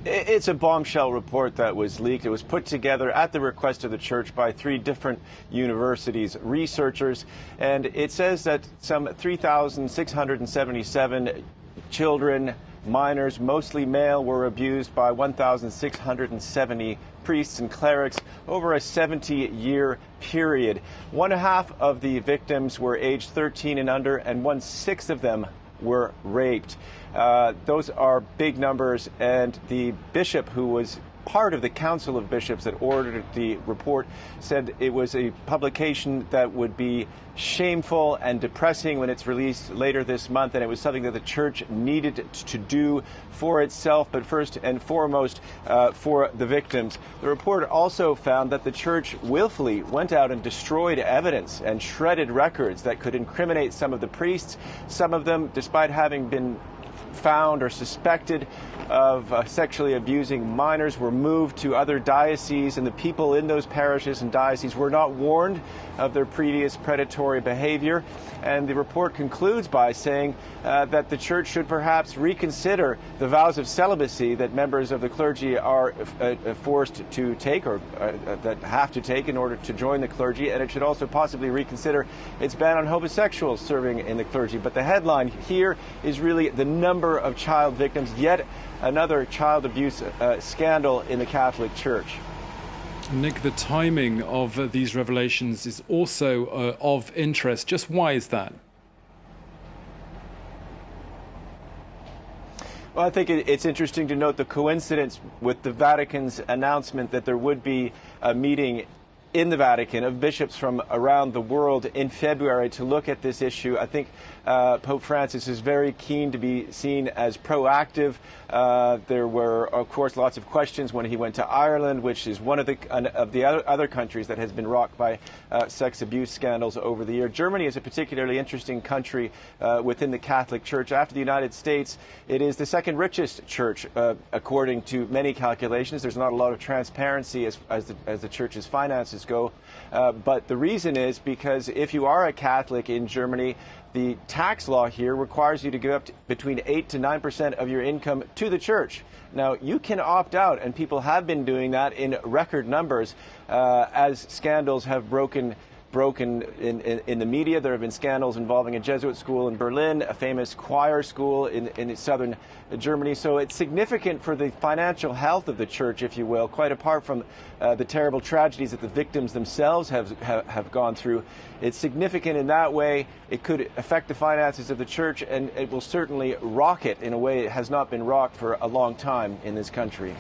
It's a bombshell report that was leaked. It was put together at the request of the church by 3 different universities' researchers, and it says that some 3,677 children, minors, mostly male, were abused by 1,670 priests and clerics over a 70-year period. 1/2 of the victims were aged 13 and under, and 1/6 of them were raped. Those are big numbers, and the bishop who was part of the Council of Bishops that ordered the report said it was a publication that would be shameful and depressing when it's released later this month, and it was something that the church needed to do for itself, but first and foremost for the victims. The report also found that the church willfully went out and destroyed evidence and shredded records that could incriminate some of the priests. Some of them, despite having been found or suspected of sexually abusing minors, were moved to other dioceses, and the people in those parishes and dioceses were not warned of their previous predatory behavior. And the report concludes by saying that the church should perhaps reconsider the vows of celibacy that members of the clergy are forced to take, or that have to take in order to join the clergy, and it should also possibly reconsider its ban on homosexuals serving in the clergy. But the headline here is really the number of child victims, yet another child abuse scandal in the Catholic Church. Nick, the timing of these revelations is also of interest. Just why is that? Well, I think it's interesting to note the coincidence with the Vatican's announcement that there would be a meeting in the Vatican of bishops from around the world in February to look at this issue. I think Pope Francis is very keen to be seen as proactive. There were, of course, lots of questions when he went to Ireland, which is one of the other countries that has been rocked by sex abuse scandals over the year. Germany is a particularly interesting country within the Catholic Church. After the United States, it is the second richest church, according to many calculations. There's not a lot of transparency as the church's finances go. But the reason is because if you are a Catholic in Germany, the tax law here requires you to give up between 8 to 9% of your income to the church. Now, you can opt out, and people have been doing that in record numbers as scandals have broken in the media. There have been scandals involving a Jesuit school in Berlin, a famous choir school in southern Germany. So it's significant for the financial health of the church, if you will, quite apart from the terrible tragedies that the victims themselves have gone through. It's significant in that way. It could affect the finances of the church, and it will certainly rock it in a way it has not been rocked for a long time in this country.